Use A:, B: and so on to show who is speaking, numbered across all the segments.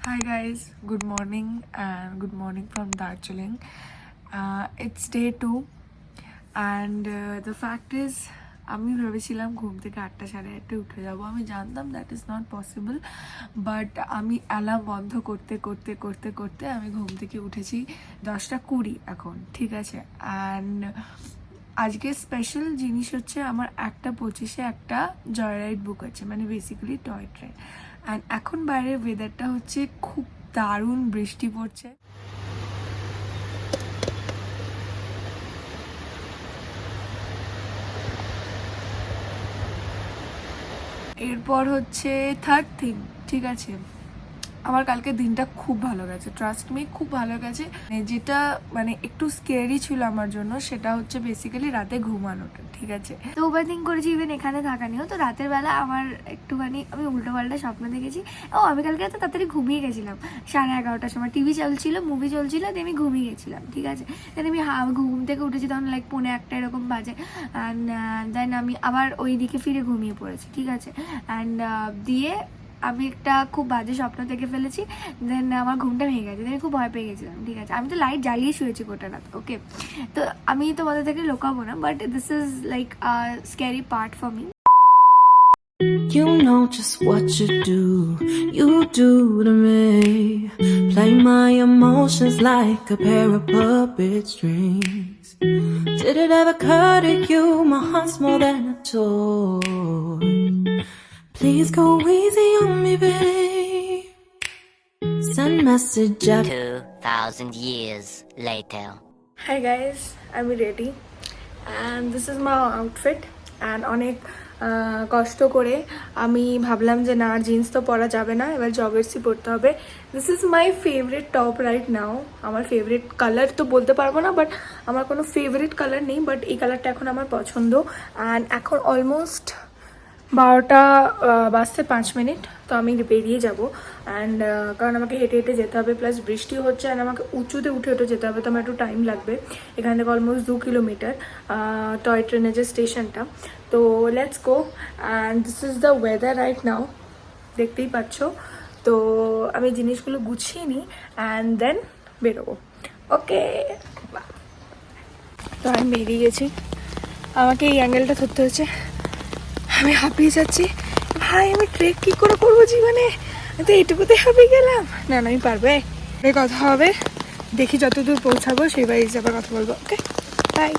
A: Hi guys, good morning and good morning from Darjeeling. It's day 2 and the fact is আমি ভেবেছিলাম ঘুম থেকে 8:30 উঠে যাব। আমি জানতাম that is not possible, but আমি অ্যালার্ম বন্ধ করতে করতে করতে করতে আমি ঘুম থেকে উঠেছি 10:20 এখন, ঠিক আছে। অ্যান্ড আজকে স্পেশাল জিনিস হচ্ছে আমার 1:25-এ একটা জয়রাইড বুক আছে, মানে বেসিক্যালি টয় ট্রেন। অ্যান্ড এখন বাইরের ওয়েদারটা হচ্ছে খুব দারুণ, বৃষ্টি পড়ছে। এরপর হচ্ছে থার্ড থিং, ঠিক আছে, আমার কালকে দিনটা খুব ভালো গেছে, ট্রাস্ট মি, খুব ভালো গেছে। যেটা মানে একটু স্কেরি ছিল আমার জন্য সেটা হচ্ছে বেসিক্যালি রাতে ঘুমানোটা, ঠিক আছে। তো ওভার থিঙ্ক করেছি ইভেন এখানে থাকা নিয়েও। তো রাতের বেলা আমার একটুখানি আমি উল্টো পাল্টা স্বপ্ন দেখেছি। আমি কালকে এত তাড়াতাড়ি ঘুমিয়ে গেছিলাম 11:30টার সময়, টিভি চলছিল, মুভি চলছিল, দিয়ে আমি ঘুমিয়ে গেছিলাম, ঠিক আছে। দেন আমি ঘুম থেকে উঠেছি তখন লাইক 1:45 এরকম বাজে। অ্যান্ড দেন আমি আবার ওই দিকে ফিরে ঘুমিয়ে পড়েছি, ঠিক আছে। অ্যান্ড দিয়ে আমি একটা খুব বাজে স্বপ্ন থেকে ফেলেছি। দেন আমার ঘুমটা ভেঙে গেছে, আমি খুব ভয় পেয়ে গেছিলাম, ঠিক আছে। আমি তো লাইট জ্বালিয়ে শুয়েছি গোটা রাত, ওকে। তো আমি তোমাদের থেকে লুকাবো না, but this is like a scary part for me.
B: You know just what you do to me. Play my emotions like a pair of puppet strings. Did it ever occur to you my heart's more than a toy? Please go easy on me, babe. Send message up
C: 2,000 years later.
A: Hi guys, I'm ready and this is my outfit. and অনেক কষ্ট করে আমি ভাবলাম যে না, jeans তো পরা যাবে না, এবার জগার্সি পরতে হবে। This is my favourite top right now. আমার ফেভারিট কালার তো বলতে পারবো না, বাট আমার কোনো ফেভারিট কালার নেই, বাট এই কালারটা এখন আমার পছন্দ। অ্যান্ড এখন অলমোস্ট 12টা বাজতে 5 মিনিট, তো আমি বেরিয়ে যাব। অ্যান্ড কারণ আমাকে হেঁটে হেঁটে যেতে হবে, প্লাস বৃষ্টি হচ্ছে অ্যান্ড আমাকে উঁচুতে উঠে উঠে যেতে হবে, তো আমার একটু টাইম লাগবে। এখান থেকে অলমোস্ট 2 কিলোমিটার টয় ট্রেনের যে স্টেশনটা। তো let's go. And this is the weather right now, দেখতেই পাচ্ছ। তো আমি জিনিসগুলো গুছিয়ে নিই অ্যান্ড দেন বেরোবো, ওকে। তো আমি বেরিয়ে গেছি, আমাকে এই অ্যাঙ্গেলটা ধরতে হচ্ছে, আমি হাঁপিয়ে যাচ্ছি ভাই। আমি ট্রেক কি করে করবো জীবনে, আমি তো এইটুকুতে হাঁপিয়ে গেলাম। না না, আমি পারবে, কথা হবে, দেখি যতদূর পৌঁছাবো সেইবার হিসাবে কথা বলবো, okay, bye.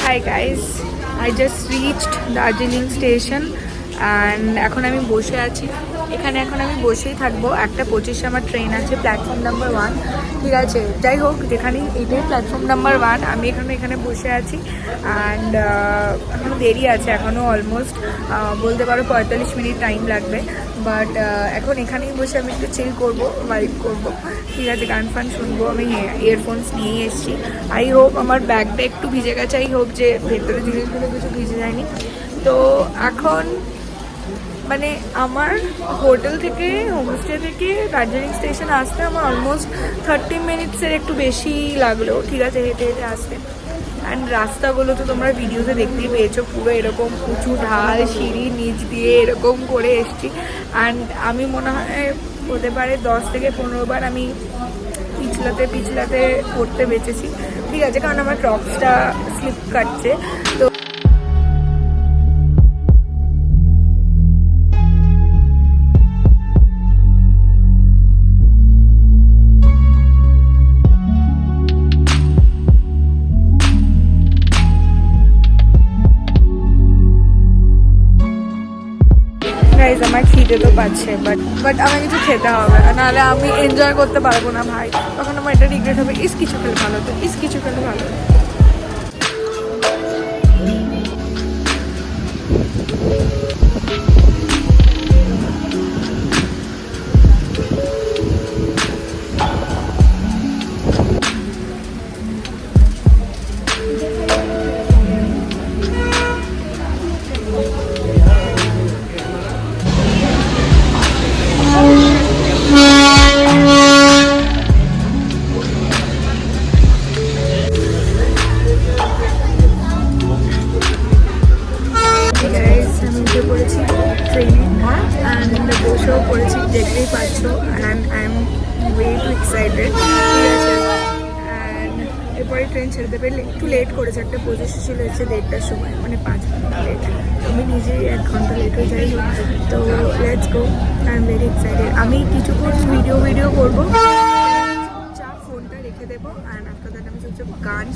A: Hi guys, I just reached Darjeeling station and এখন আমি বসে আছি এখানে। এখন আমি বসেই থাকবো, 1:25 আমার ট্রেন আছে, প্ল্যাটফর্ম নাম্বার 1, ঠিক আছে। যাই হোক, যেখানেই, এটাই প্ল্যাটফর্ম নাম্বার 1, আমি এখানে বসে আছি। অ্যান্ড এখনও দেরি আছে, এখনও অলমোস্ট বলতে পারো 45 মিনিট টাইম লাগবে। বাট এখন এখানেই বসে আমি একটু চিল করবো, ভাইব করবো, ঠিক আছে, গান ফান শুনবো। আমি ইয়ারফোনস নিয়েই এসেছি। আই হোপ আমার ব্যাগটা একটু ভিজে গেছে, আই হোপ যে ভেতরে জিনিসগুলো কিছু ভিজে যায়নি। তো এখন মানে আমার হোটেল থেকে, হোমস্টে থেকে দার্জিলিং স্টেশন আসতে আমার অলমোস্ট 30 মিনিটসের একটু বেশি লাগলো, ঠিক আছে, হেঁটে হেঁটে আসতে। অ্যান্ড রাস্তাগুলো তো তোমরা ভিডিওতে দেখতেই পেয়েছো, পুরো এরকম উঁচু ঢাল, সিঁড়ি নিচ দিয়ে এরকম করে এসছি। অ্যান্ড আমি মনে হয় হতে পারে 10 থেকে 15 বার আমি পিছলাতে পড়তে বেঁচেছি, ঠিক আছে, কারণ আমার ক্রক্সটা স্লিপ কাটছে। তো আমার খিদে তো পাচ্ছে, বাট আমার কিছু খেতে হবে, নাহলে আমি এনজয় করতে পারবো না ভাই। তখন আমার এটা রিগ্রেট হবে, কিছু খেলে ভালো হতো, কিছু খেলে ভালো হতো। আমি উঠে পড়েছি ট্রেনে অ্যান্ড বসেও পড়েছি, দেখতেই পাচ্ছ, and I am way to excited. ঠিক আছে, অ্যান্ড এরপরে ট্রেন ছেড়ে দেবে। একটু লেট করেছে, 1:25 ছিল, এসে 1:30টার সময়, মানে 5 ঘন্টা লেট। আমি নিজেই 1 ঘন্টা লেট হয়ে যাই। তো let's go, I am very excited. আমি কিছুক্ষণ ভিডিও করবো, চুপচাপ ফোনটা রেখে দেবো, অ্যান্ড আফটার দ্যাট আমি চুপচাপ গান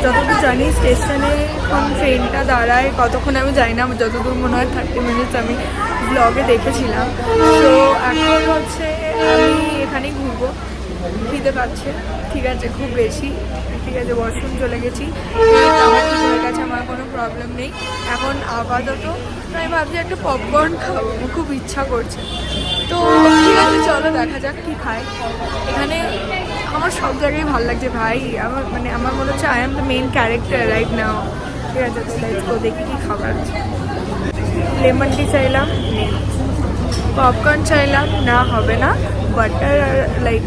A: যতদূর জানি স্টেশনে এখন ট্রেনটা দাঁড়ায় কতক্ষণ আমি জানি না, যতদূর মনে হয় 30 মিনিটস আমি ব্লগে দেখেছিলাম। তো এখন হচ্ছে আমি এখানেই ঘুরবো, খিদে পাচ্ছে, ঠিক আছে, খুব বেশি, ঠিক আছে, ওয়াশরুম চলে গেছি, আমার ঠিক হয়ে গেছে, আমার কোনো প্রবলেম নেই। এখন আপাতত আমি ভাবছি একটা পপকর্ন খাবো, খুব ইচ্ছা করছে। তো ঠিক আছে, চলো দেখা যাক কী খাই। এখানে আমার সব জায়গায় ভালো লাগছে ভাই, আমার মনে হচ্ছে I am the main character right now. ঠিক আছে, তো লেটস গো, দেখি কী খাবার আছে। লেমন টি চাইলাম, পপকর্ন চাইলাম, না হবে না, বাটার লাইক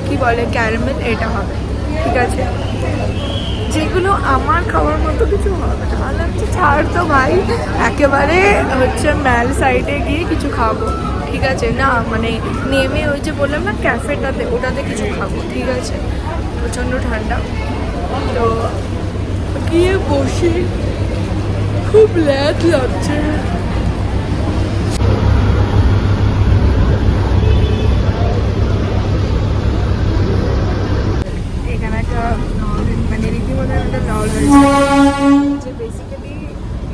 A: কি বলে ক্যারামেল, এটা হবে, ঠিক আছে। যেগুলো আমার খাওয়ার মতো কিছু হবে না, ভালো হচ্ছে, ছাড় তো ভাই, একেবারে হচ্ছে ম্যাল সাইডে গিয়ে কিছু খাবো, ঠিক আছে, না মানে নেমে ওই যে বললাম না ক্যাফেটাতে, ওটাতে কিছু খাবো, ঠিক আছে। প্রচণ্ড ঠান্ডা, তো গিয়ে বসি, খুব ল্যাদ লাগছে। এখানে একটা মানে রীতিমতো একটা দল হয়েছে, যে বেসিক্যালি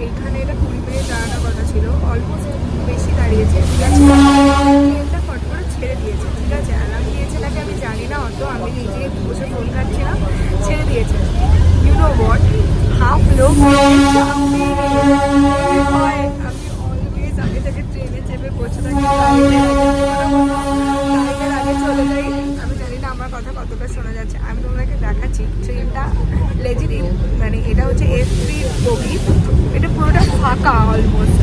A: এইখানে এটা 20 মিনিট দাঁড়ানোর কথা ছিল, অলমোস্ট বেশি দাঁড়িয়েছে, ঠিক আছে। ট্রেনটা ফট করে ছেড়ে দিয়েছে, ঠিক আছে, অ্যালার্ম দিয়েছে নাকি আমি জানি না, অত আমি নিজে বসে ফোন কাটছিলাম, ছেড়ে দিয়েছে। ইউ নো হোয়াট, হাফ লোক আমি অলওয়েজ আগে থেকে ট্রেনে চেপে বসে থাকি, টাইমের আগে চলে যাই। আমি জানি না আমার কথা কতটা শোনা যাচ্ছে, আমি তোমাদেরকে দেখাচ্ছি। ট্রেনটা লেজিট, মানে এটা হচ্ছে F3 বগি, এটা পুরোটা ফাঁকা অলমোস্ট,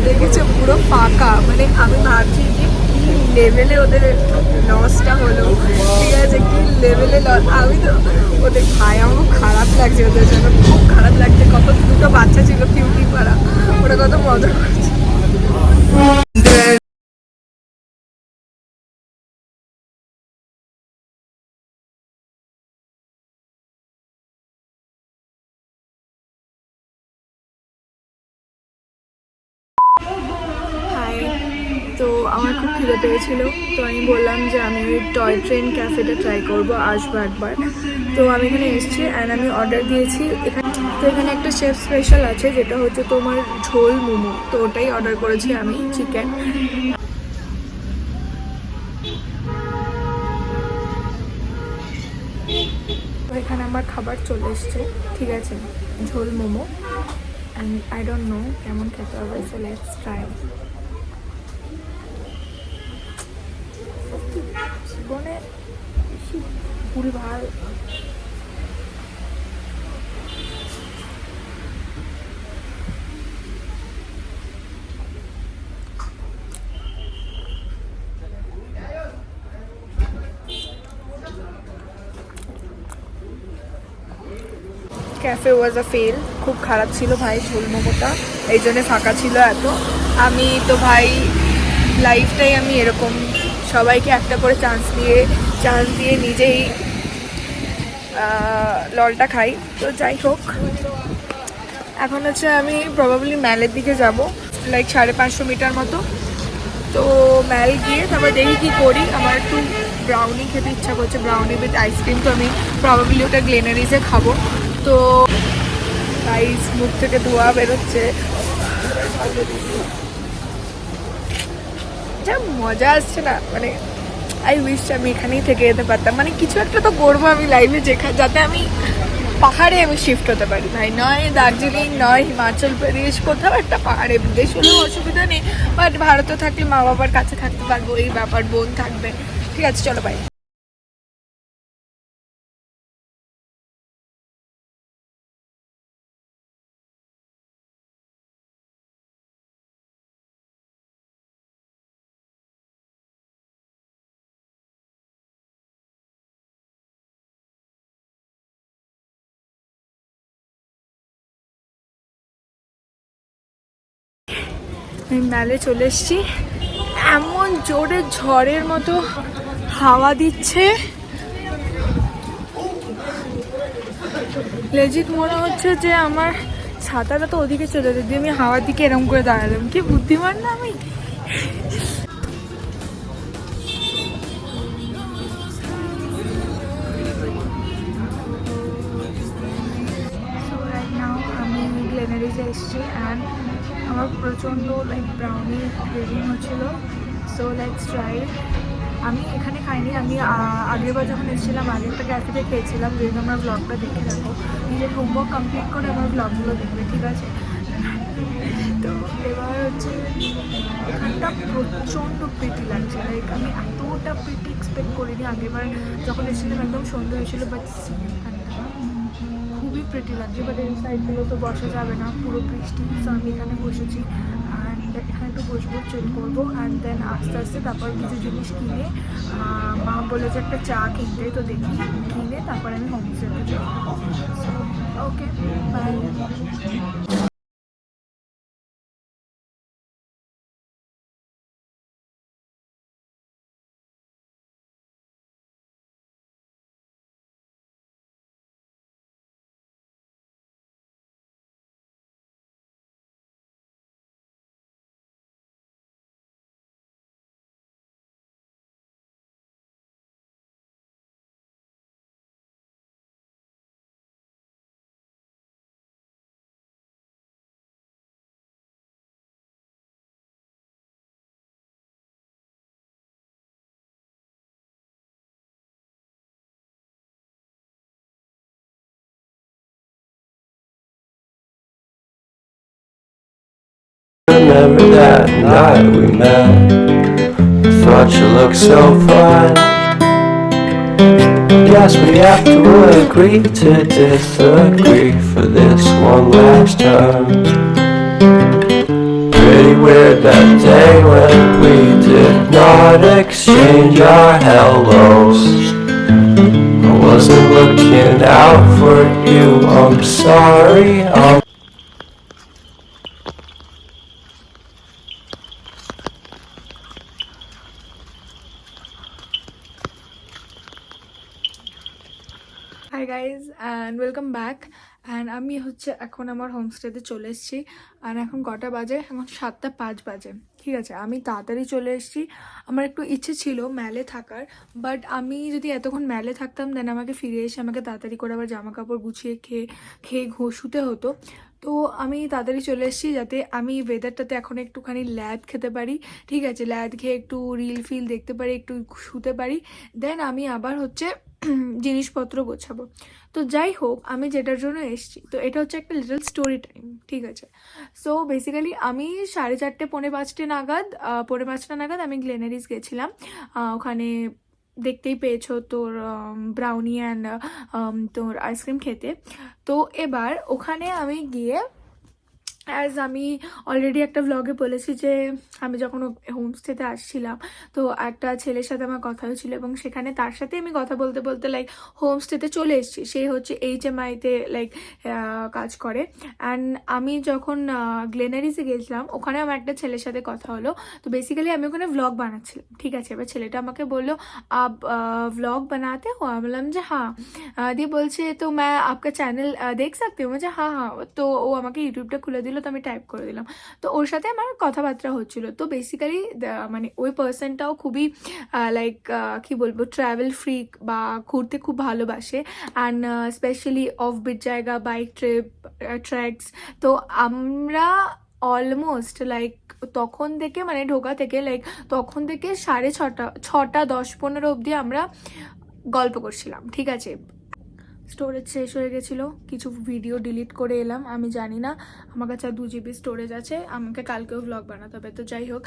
A: দেখেছো পুরো ফাঁকা, মানে আমি ভাবছি যে কি লেভেলে ওদের লসটা হলো, ঠিক আছে, কি লেভেলে লস। আমি তো ওদের ভাই, আমার খুব খারাপ লাগছে, ওদের জন্য খুব খারাপ লাগছে। কত দুটো বাচ্চা ছিল কিউটি পাড়া, ওরা কত মজা করছে। তো আমার খুব খিদে পেয়েছিল, তো আমি বললাম যে আমি ওই টয় ট্রেন ক্যাফেটা ট্রাই করবো, আসবো একবার। তো আমি এখানে এসেছি অ্যান্ড আমি অর্ডার দিয়েছি এখানে। তো এখানে একটা শেফ স্পেশাল আছে যেটা হচ্ছে তোমার ঝোল মোমো, তো ওটাই অর্ডার করেছি আমি, চিকেন। তো এখানে আমার খাবার চলে এসছে, ঠিক আছে, ঝোল momo, and I don't know কেমন খেতে হবে, সো লেটস ট্রাই। জীবনে বেশি ভুলভাল ক্যাফে ওয়াজ আ ফেল, খুব খারাপ ছিল ভাই ঝোল মোমোটা, এই জন্যে ফাঁকা ছিল এত। আমি তো ভাই লাইফটাই আমি এরকম সবাইকে একটা করে চান্স দিয়ে নিজেই ললটা খাই। তো যাই হোক, এখন হচ্ছে আমি প্রবাবলি ম্যালের দিকে যাব, লাইক 550 মিটার মতো। তো ম্যাল গিয়ে তারপর দেখি কী করি। আমার একটু ব্রাউনি খেতে ইচ্ছা করছে, ব্রাউনি উইথ আইসক্রিম, তো আমি প্রবাবলি ওটা গ্লেনারিজে খাবো। তো গাইস মুখ থেকে ধোয়া বেরোচ্ছে, যা মজা আসছে না, মানে আই উইশ আমি এখানেই থেকে যেতে পারতাম। মানে কিছু একটা তো করবো আমি লাইফে, যাতে আমি পাহাড়ে আমি শিফট হতে পারি ভাই, নয় দার্জিলিং নয় হিমাচল প্রদেশ, কোথাও একটা পাহাড়ে। বিদেশ হলেও অসুবিধা নেই, বাট ভারতে থাকলে মা বাবার কাছে থাকতে পারবো, এই ব্যাপার, বোন থাকবে। ঠিক আছে, চলো বাই। আমি ম্যালে চলে এসেছি, এমন জোরে ঝড়ের মতো হাওয়া দিচ্ছে, লেজিট মনে হচ্ছে যে আমার ছাতাটা তো ওদিকে চলে যেত, আমি হাওয়ার দিকে এরম করে দাঁড়ালাম। কি বুদ্ধিমান না আমি। আমি গ্লেনারিজে এসেছি অ্যান্ড আমার প্রচণ্ড লাইক ব্রাউনি ক্রেভিং হচ্ছিলো, সো লেটস ট্রাই। আমি এখানে খাইনি, আমি আগেরবার যখন এসেছিলাম আগেরটা ক্যাফেতে খেয়েছিলাম। যেহেতু আমার ব্লগটা দেখে রাখো, নিজের হোমওয়ার্ক কমপ্লিট করে আমার ব্লগগুলো দেখবে, ঠিক আছে। তো এবার হচ্ছে এখানটা প্রচণ্ড প্রিটি লাগছে, লাইক আমি এতটা প্রিটি এক্সপেক্ট করিনি। আগেরবার যখন এসেছিলাম একদম সন্ধ্যা হয়েছিল, বাট খুবই প্রিটি লাগছে। বাট এই সাইডগুলো তো বসা যাবে না, পুরো বৃষ্টি, সো আমি এখানে বসেছি অ্যান্ড এখানে একটু বসবো, চিল করবো অ্যান্ড দেন আস্তে আস্তে তারপর কিছু জিনিস কিনে, মা বলেছে একটা চা কিনতে, তো দেখি কিনে তারপর আমি হোমস্টেতে যাবো। Okay bye.
D: Remember that night we met. Thought you looked so fine. Guess we have to agree to disagree for this one last time. Pretty weird that day when we did not exchange our hellos. I wasn't looking out for you, I'm sorry.
A: Hi guys and welcome back. And আমি হচ্ছে এখন আমার হোমস্টেতে চলে এসেছি। আর এখন কটা বাজে? এখন 7:05 বাজে। ঠিক আছে, আমি তাড়াতাড়ি চলে এসেছি। আমার একটু ইচ্ছে ছিল ম্যালে থাকার, বাট আমি যদি এতক্ষণ ম্যালে থাকতাম দেন আমাকে ফিরে এসে আমাকে তাড়াতাড়ি করে আবার জামা কাপড় গুছিয়ে খেয়ে শুতে হতো। তো আমি তাড়াতাড়ি চলে এসেছি যাতে আমি ওয়েদারটাতে এখন একটুখানি ল্যাদ খেতে পারি। ঠিক আছে, ল্যাদ খেয়ে একটু রিল ফিল দেখতে পারি, একটু শুতে পারি, দেন আমি আবার হচ্ছে জিনিসপত্র গোছাবো। তো যাই হোক, আমি যেটার জন্য এসেছি, তো এটা হচ্ছে একটা লিটল স্টোরি টাইম। ঠিক আছে, সো বেসিক্যালি আমি 4:30 পৌনে 5টা নাগাদ আমি গ্লেনারিস গেছিলাম। ওখানে দেখতেই পেয়েছো তোর ব্রাউনি অ্যান্ড তোর আইসক্রিম খেতে। তো এবার ওখানে আমি গিয়ে, অ্যাজ আমি অলরেডি একটা ভ্লগে বলেছি যে আমি যখন হোমস্টেতে আসছিলাম তো একটা ছেলের সাথে আমার কথা হয়েছিল, এবং সেখানে তার সাথে আমি কথা বলতে বলতে লাইক হোমস্টেতে চলে এসেছি। সে হচ্ছে HMI-তে লাইক কাজ করে। অ্যান্ড আমি যখন গ্লেনারিসে গেছিলাম ওখানে আমার একটা ছেলের সাথে কথা হলো। তো বেসিক্যালি আমি ওখানে ভ্লগ বানাচ্ছিলাম। ঠিক আছে, এবার ছেলেটা আমাকে বললো আপ ভ্লগ বানাতে হো? আমি বললাম যে হ্যাঁ। দিয়ে বলছে তো मैं आपका चैनल देख सकती हूँ? मुझे हाँ हाँ। তো ও আমাকে ইউটিউবটা খুলে দিল, তো আমি টাইপ করে দিলাম। তো ওর সাথে আমার কথাবার্তা হচ্ছিল। তো বেসিক্যালি মানে ওই পার্সনটাও খুবই লাইক কি বলবো, ট্রাভেল ফ্রিক বা ঘুরতে খুব ভালোবাসে, অ্যান্ড স্পেশালি অফবিট জায়গা, বাইক ট্রিপ, ট্র্যাকস। তো আমরা অলমোস্ট লাইক তখন থেকে মানে ঢোকা থেকে লাইক তখন থেকে 6:30 10-15 অবধি আমরা গল্প করছিলাম। ঠিক আছে, স্টোরেজ শেষ হয়ে গেছিলো, কিছু ভিডিও ডিলিট করে এলাম। আমি জানি না, আমার কাছে 2 GB স্টোরেজ আছে, আমাকে কালকেও ভ্লগ বানাতে হবে। তো যাই হোক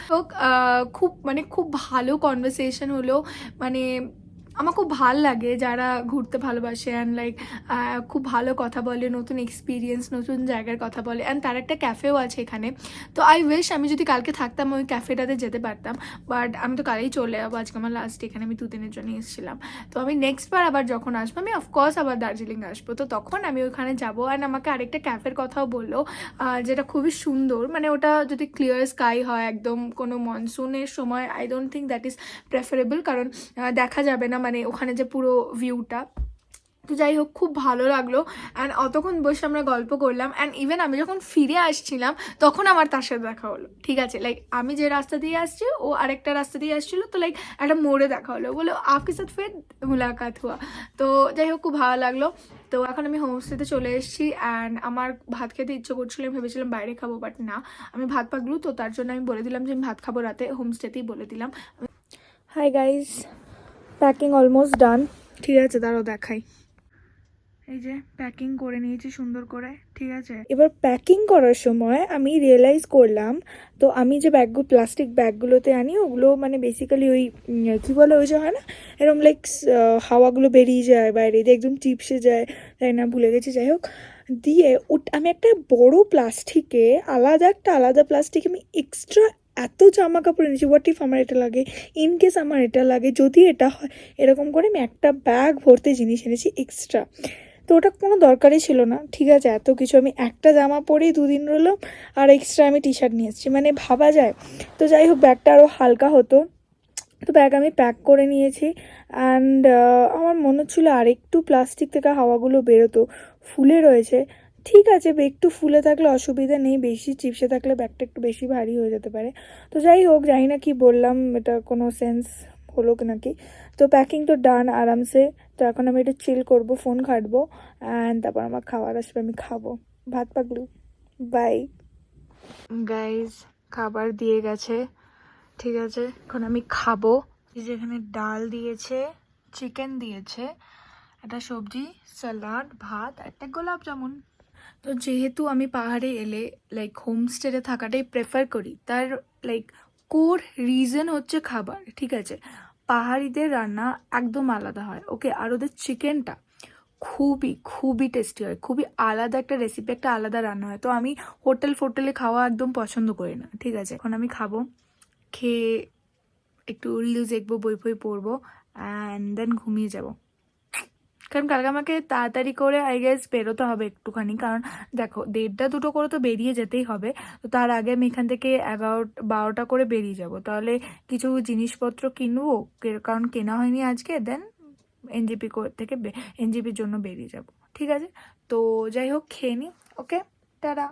A: খুব ভালো কনভারসেশন হলো। মানে আমার খুব ভাল লাগে যারা ঘুরতে ভালোবাসে অ্যান্ড লাইক খুব ভালো কথা বলে, নতুন এক্সপিরিয়েন্স, নতুন জায়গার কথা বলে। অ্যান্ড তার একটা ক্যাফেও আছে এখানে। তো আই উইশ আমি যদি কালকে থাকতাম ওই ক্যাফেটাতে যেতে পারতাম, বাট আমি তো কালেই চলে যাবো। আজকে আমার লাস্ট, এখানে আমি 2 দিনের জন্য এসেছিলাম। তো আমি নেক্সট বার আবার যখন আসবো আমি অফকোর্স আবার দার্জিলিং আসবো, তো তখন আমি ওখানে যাবো। অ্যান্ড আমাকে আরেকটা ক্যাফের কথাও বললো যেটা খুবই সুন্দর। মানে ওটা যদি ক্লিয়ার স্কাই হয়, একদম কোনো মনসুনের সময়, I don't think that is preferable, কারণ দেখা যাবে না মানে ওখানে যে পুরো ভিউটা। তো যাই হোক, খুব ভালো লাগলো। অ্যান্ড অতক্ষণ বসে আমরা গল্প করলাম। অ্যান্ড ইভেন আমি যখন ফিরে আসছিলাম তখন আমার তার সাথে দেখা হলো। ঠিক আছে, লাইক আমি যে রাস্তা দিয়ে আসছি ও আরেকটা রাস্তা দিয়ে আসছিলো, তো লাইক একটা মোড়ে দেখা হলো, বলো আপকে সাথে ফের মুলাকাত হুয়া। তো যাই হোক, খুব ভালো লাগলো। তো এখন আমি হোমস্টেতে চলে এসেছি অ্যান্ড আমার ভাত খেতে ইচ্ছে করছিল। আমি ভেবেছিলাম বাইরে খাবো, বাট না, আমি ভাত পাগলু, তো তার জন্য আমি বলে দিলাম যে আমি ভাত খাবো রাতে, হোমস্টেতেই বলে দিলাম। Hi guys, packing almost done. ঠিক আছে, দাঁড়াও দেখাই। এই যে প্যাকিং করে নিয়েছি সুন্দর করে। ঠিক আছে, এবার প্যাকিং করার সময় আমি রিয়েলাইজ করলাম, তো আমি যে ব্যাগগুলো প্লাস্টিক ব্যাগগুলোতে আনি ওগুলো মানে বেসিক্যালি ওই কী বলে, ওই যে হয় না এরকম লাইক হাওয়াগুলো বেরিয়ে যায় বাইরে দিয়ে, একদম চিপসে যায়, তাই না, ভুলে গেছি। যাই হোক, দিয়ে আমি একটা বড় প্লাস্টিকে আলাদা প্লাস্টিক আমি এক্সট্রা এত জামা কাপড় এনেছি। হোয়াট ইফ আমার এটা লাগে, ইন কেস আমার এটা লাগে, যদি এটা হয়, এরকম করে আমি একটা ব্যাগ ভর্তি জিনিস এনেছি এক্সট্রা। তো ওটা কোনো দরকারই ছিল না। ঠিক আছে, এত কিছু আমি একটা জামা পরেই 2 দিন রইলাম, আর এক্সট্রা আমি টি শার্ট নিয়ে এসেছি, মানে ভাবা যায়। তো যাই হোক, ব্যাগটা আরও হালকা হতো। তো ব্যাগ আমি প্যাক করে নিয়েছি। অ্যান্ড আমার মনে হচ্ছিলো আরেকটু প্লাস্টিক থেকে হাওয়াগুলো বেরোতো, ফুলে রয়েছে। ঠিক আছে, একটু ফুলে থাকলে অসুবিধা নেই, বেশি চিপসে থাকলে ব্যাগটা একটু বেশি ভারী হয়ে যেতে পারে। তো যাই হোক, জানি না কি বললাম, এটা কোনো সেন্স হলো কি নাকি। তো প্যাকিং তো ডান আরামসে। তো এখন আমি একটু চিল করবো, ফোন ঘাঁটবো, অ্যান্ড তারপর আমার খাবার আসবে, আমি খাবো। ভাত পাগলু, বাই গাইজ। খাবার দিয়ে গেছে, ঠিক আছে, এখন আমি খাবো। যেখানে ডাল দিয়েছে, চিকেন দিয়েছে, একটা সবজি, স্যালাড, ভাত, একটা গোলাপ জামুন। তো যেহেতু আমি পাহাড়ে এলে লাইক হোমস্টেতে থাকাটাই প্রেফার করি, তার লাইক কোর রিজন হচ্ছে খাবার। ঠিক আছে, পাহাড়িদের রান্না একদম আলাদা হয়, ওকে, আর ওদের চিকেনটা খুবই টেস্টি হয়, খুবই আলাদা একটা রেসিপি, একটা আলাদা রান্না হয়। তো আমি হোটেলে খাওয়া একদম পছন্দ করি না। ঠিক আছে, এখন আমি খাবো, খেয়ে একটু রিলস দেখবো, বই পড়বো, অ্যান্ড দেন ঘুমিয়ে যাব। কারণ কালকে আমাকে তাড়াতাড়ি করে আই গেস বেরোতে হবে একটুখানি, কারণ দেখো 1:30-2টো করে তো বেরিয়ে যেতেই হবে। তো তার আগে আমি এখান থেকে 11-12টা করে বেরিয়ে যাব, তাহলে কিছু জিনিসপত্র কিনবো, কারণ কেনা হয়নি আজকে। দেন এনজেপি থেকে এনজেপির জন্য বেরিয়ে যাব। ঠিক আছে, তো যাই হোক, খেয়ে নিই। ওকে, টাটা।